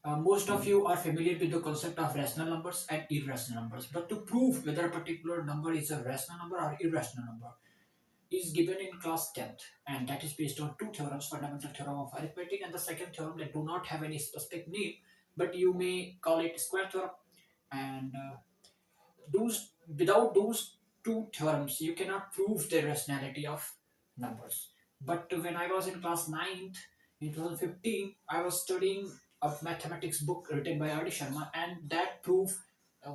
Most of you are familiar with the concept of rational numbers and irrational numbers. But to prove whether a particular number is a rational number or irrational number is given in class 10th, and that is based on two theorems: fundamental theorem of arithmetic and the second theorem that do not have any specific name, but you may call it square theorem. And those without those two theorems, you cannot prove the rationality of numbers. But when I was in class 9th in 2015, I was studying a mathematics book written by RD Sharma, and that proof,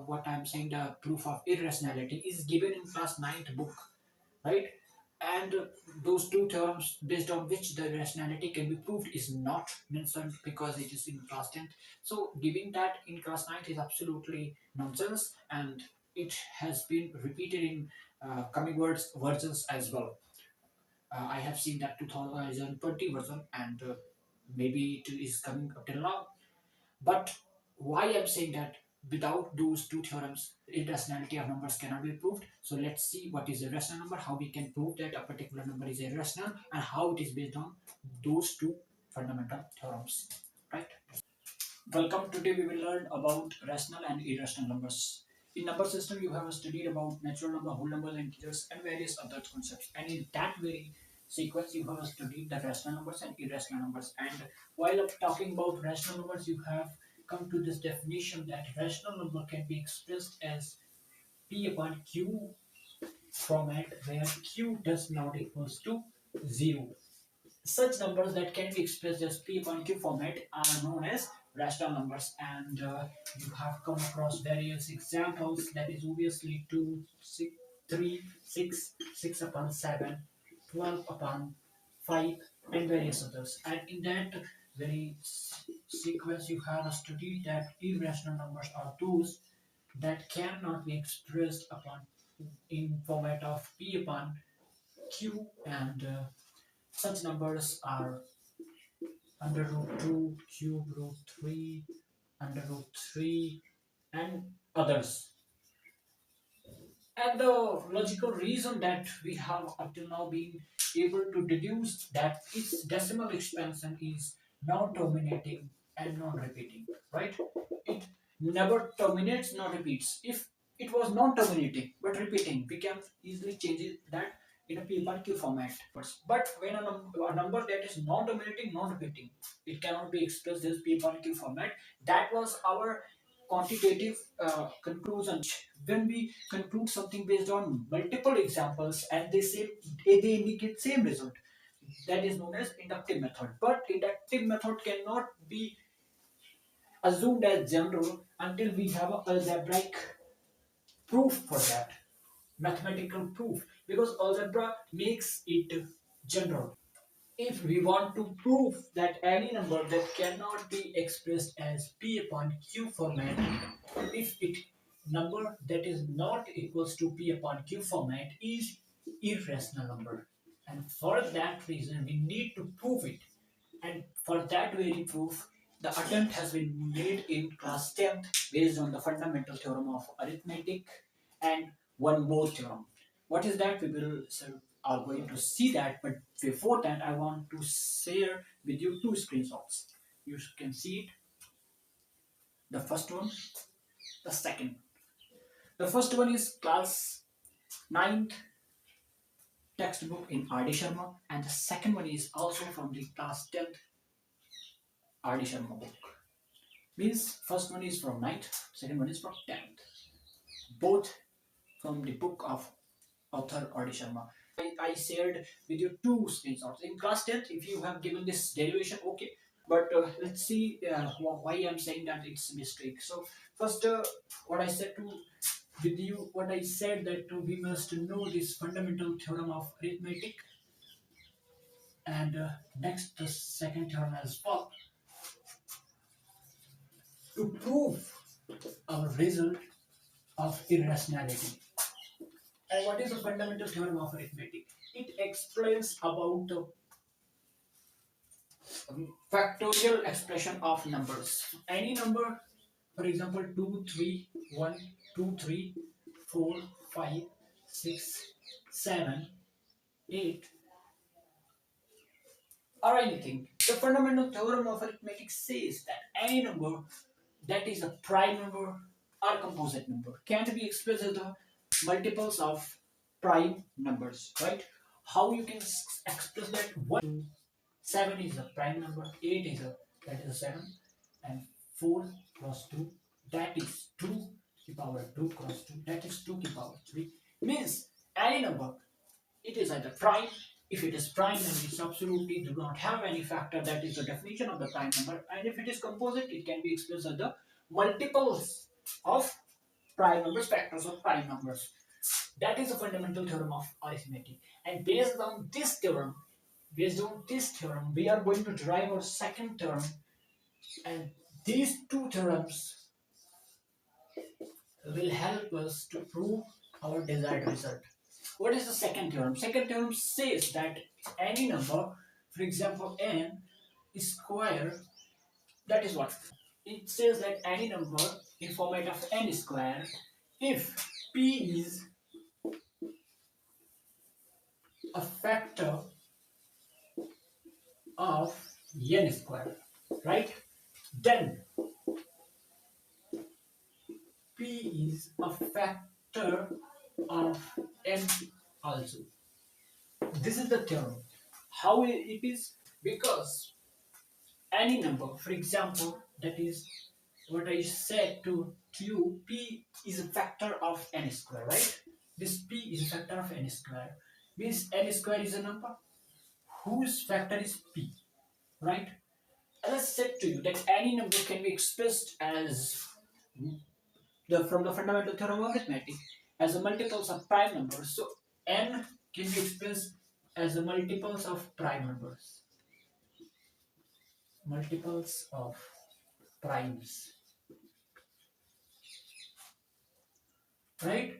what I'm saying, the proof of irrationality is given in class 9th book, right? And those two terms based on which the rationality can be proved is not mentioned because it is in class 10th. So giving that in class 9th is absolutely nonsense, and it has been repeated in coming words versions as well. I have seen that 2020 version, and maybe it is coming up till now. But why I'm saying that without those two theorems, irrationality of numbers cannot be proved. So let's see what is a rational number, how we can prove that a particular number is irrational, and how it is based on those two fundamental theorems. Right? Welcome. Today we will learn about rational and irrational numbers. In number system, you have studied about natural number, whole numbers, integers, and various other concepts. And in that very sequence, you have studied the rational numbers and irrational numbers. And while talking about rational numbers, you have come to this definition that rational number can be expressed as p upon q format, where q does not equals to 0. Such numbers that can be expressed as p upon q format are known as rational numbers, and you have come across various examples. That is obviously 2, 6, 3, 6, 6 upon 7, 12 upon 5, and various others. And in that very sequence, you have studied that irrational numbers are those that cannot be expressed upon in format of p upon q, and such numbers are under root 2, cube root 3, under root 3, and others. And the logical reason that we have up till now been able to deduce that its decimal expansion is non-terminating and non-repeating, right? It never terminates nor repeats. If it was non-terminating but repeating, we can easily change that in a P1Q format. But when a number that is non-terminating, non-repeating, it cannot be expressed as P1Q format. That was our quantitative conclusion. When we conclude something based on multiple examples and they indicate same result, that is known as inductive method. But inductive method cannot be assumed as general until we have a algebraic proof for that, mathematical proof, because algebra makes it general. If we want to prove that any number that cannot be expressed as p upon q format, if it number that is not equals to p upon q format is irrational number, and for that reason we need to prove it. And for that very proof, the attempt has been made in class 10th based on the fundamental theorem of arithmetic and one more theorem. What is that? We will are going to see that, but before that, I want to share with you two screenshots. You can see it. The first one, the second. The first one is class 9th textbook in RD Sharma, and the second one is also from the class 10th RD Sharma book. Means first one is from 9th, second one is from 10th. Both from the book of author RD Sharma. I shared with you two screenshots. In class 10th, if you have given this derivation, okay. But let's see why I'm saying that it's a mistake. So first, what I said to with you, what I said that we must know this fundamental theorem of arithmetic, and next the second theorem as well, to prove our result of irrationality. And what is the fundamental theorem of arithmetic? It explains about the factorial expression of numbers. Any number, for example, 2, 3, 1, 2, 3, 4, 5, 6, 7, 8, or anything. The fundamental theorem of arithmetic says that any number that is a prime number or composite number can be expressed as the multiples of prime numbers, right? How you can express that? 1, 7 is a prime number, 8 is a that is a 7, and 4 cross 2 that is 2 to the power 2 cross 2 that is 2 to the power 3 means any number it is either prime. If it is prime, then it absolutely do not have any factor. That is the definition of the prime number. And if it is composite, it can be expressed as the multiples of prime numbers, factors of prime numbers. That is the fundamental theorem of arithmetic. And based on this theorem, we are going to derive our second theorem. And these two theorems will help us to prove our desired result. What is the second theorem? Second theorem says that any number, for example n, is square. That is what? It says that any number in format of n square, if p is a factor of n square, right? Then p is a factor of n also. This is the theorem. How it is? Because any number, for example, that is what I said to you, p is a factor of n square, right? This p is a factor of n square. Means n square is a number whose factor is p, right? As I said to you that any number can be expressed as from the fundamental theorem of arithmetic as a multiples of prime numbers. So n can be expressed as a multiples of prime numbers, multiples of primes, right?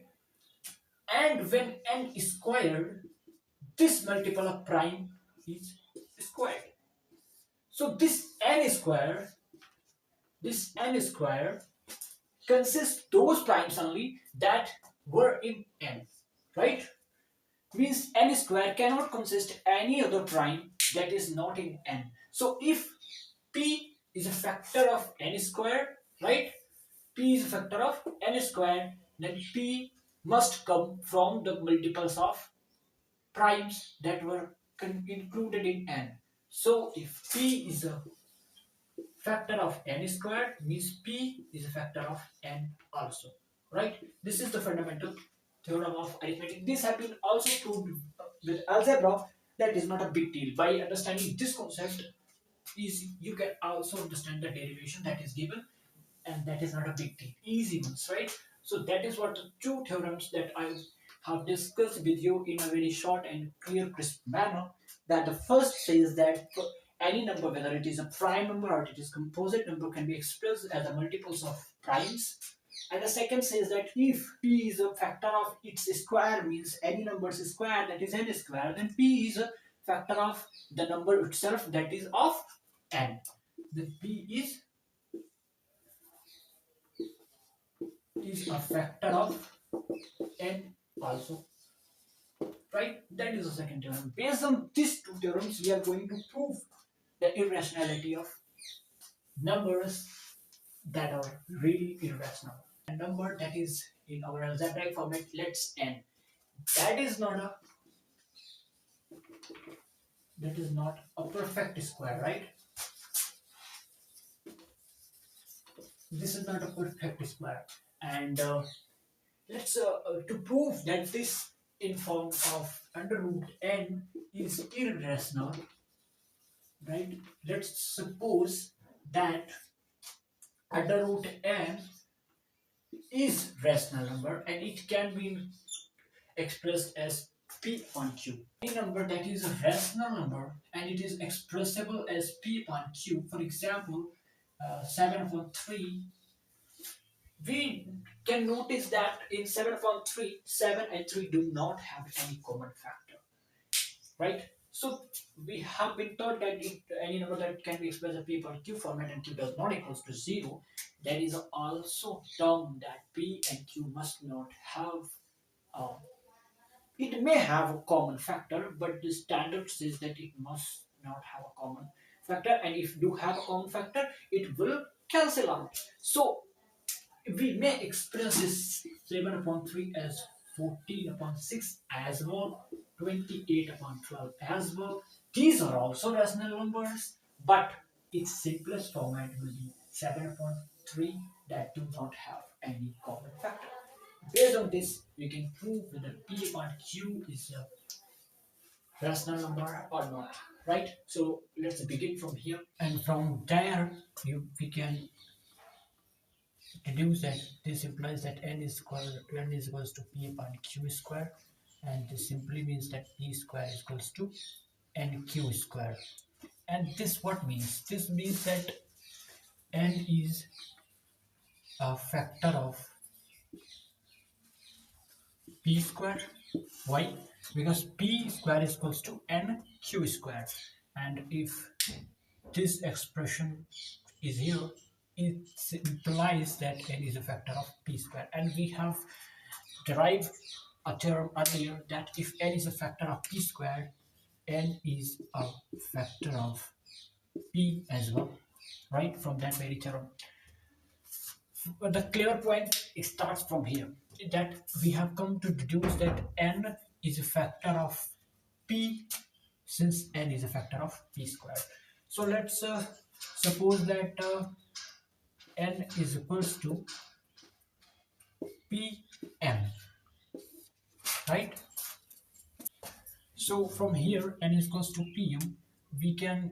And when n is squared, this multiple of prime is squared. So this n square consists those primes only that were in n, right? Means n square cannot consist any other prime that is not in n. So if p is a factor of n square, right? P is a factor of n square, then p must come from the multiples of primes that were included in n. So if p is a factor of n squared, means p is a factor of n also, right? This is the fundamental theorem of arithmetic. This has been also proved with algebra. That is not a big deal. By understanding this concept, is you can also understand the derivation that is given, and that is not a big deal. Easy ones, right? So that is what the two theorems that I have discussed with you in a very short and clear, crisp manner. That the first says that for any number, whether it is a prime number or it is composite number, can be expressed as a multiples of primes. And the second says that if p is a factor of its square, means any number is square, that is n square, then p is a factor of the number itself, that is of n. Then p is a factor of n also, right? That is the second theorem. Based on these two theorems, we are going to prove the irrationality of numbers that are really irrational. A number that is in our algebraic format, let's n. That is not a perfect square, right? This is not a perfect square, and let's to prove that this in form of under root n is irrational, right? Let's suppose that under root n is rational number and it can be expressed as p upon q. Any number that is a rational number and it is expressible as p upon q, for example 7 upon 3, we can notice that in 7 upon 3, 7 and 3 do not have any common factor, right? So we have been taught that any number that can be expressed as p upon q format and q does not equals to 0, there is also term that p and q must not have, it may have a common factor, but the standard says that it must not have a common factor, and if do have a common factor, it will cancel out. So we may express this 7 upon 3 as 14 upon 6 as well, 28 upon 12 as well. These are also rational numbers, but its simplest format will be 7 upon 3 that do not have any common factor. Based on this, we can prove whether P upon Q is a rational number or not, right? So let's begin from here, and from there we can deduce that this implies that n is equals to p upon q square, and this simply means that p square is equals to nq square. And this what means? This means that n is a factor of p square. Why? Because p square is equals to nq square, and if this expression is here, it implies that n is a factor of p square, and we have derived a theorem earlier that if n is a factor of p squared, n is a factor of p as well, right? From that very theorem. But the clear point, it starts from here, that we have come to deduce that n is a factor of p, since n is a factor of p squared. So let's suppose that n is equals to pm, right? So from here, n is equals to pm, we can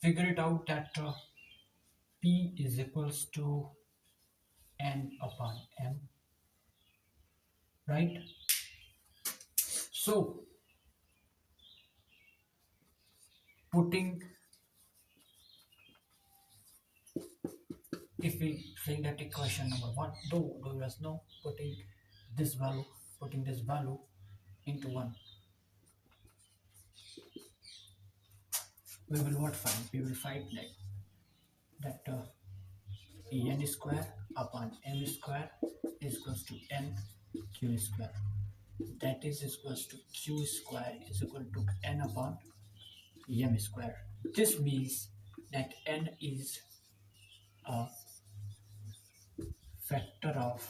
figure it out that p is equals to n upon m, right? So putting, if we say that equation number one, do us know, putting this value into one, we will what find? We will find like that n square upon m square is equals to n q square. That is equals to q square is equal to n upon m square. This means that n is a factor of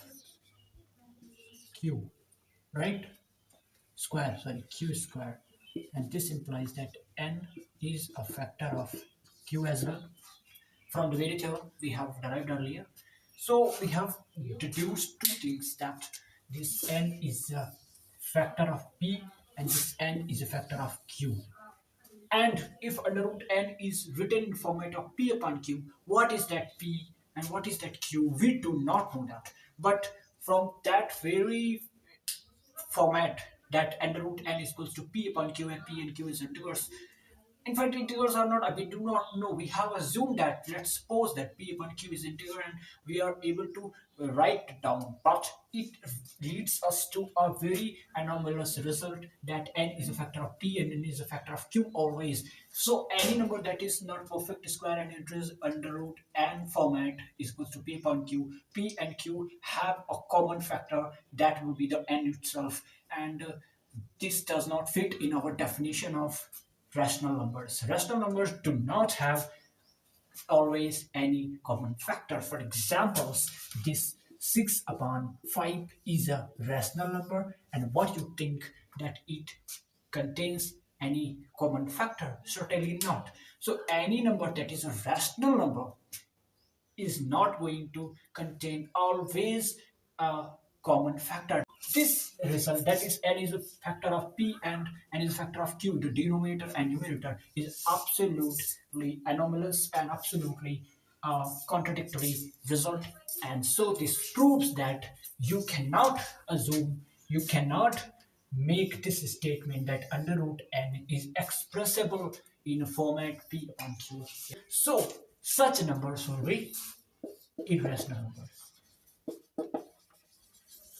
q, right? Square, sorry, q square. And this implies that n is a factor of q as well. From the very theorem we have derived earlier. So we have deduced two things, that this n is a factor of p and this n is a factor of q. And if under root n is written in format of p upon q, what is that p and what is that q? We do not know that. But from that very format, that under root n is equals to p upon q, and p and q is integers. In fact, integers are not, we do not know. We have assumed that, let's suppose that p upon q is integer, and we are able to write it down. But it leads us to a very anomalous result, that n is a factor of p and n is a factor of q always. So any number that is not perfect square and enters under root n format is equals to p upon q. P and q have a common factor, that will be the n itself. And this does not fit in our definition of rational numbers. Rational numbers do not have always any common factor. For examples, this 6 upon 5 is a rational number, and what you think that it contains any common factor? Certainly not. So any number that is a rational number is not going to contain always a common factor. This result, that is n is a factor of p and n is a factor of q, the denominator and numerator, is absolutely anomalous and absolutely contradictory result. And so this proves that you cannot assume, you cannot make this statement that under root n is expressible in a format p upon q. So such numbers will be irrational numbers.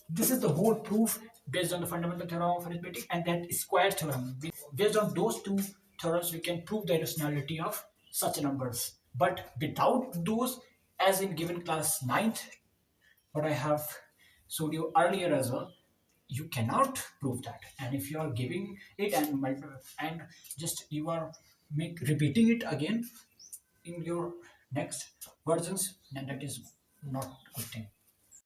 This is the whole proof based on the fundamental theorem of arithmetic and that square theorem. Based on those two theorems, we can prove the irrationality of such numbers. But without those, as in given class 9th, what I have showed you earlier as well, you cannot prove that. And if you are giving it and just you are make repeating it again in your next versions, then that is not good thing.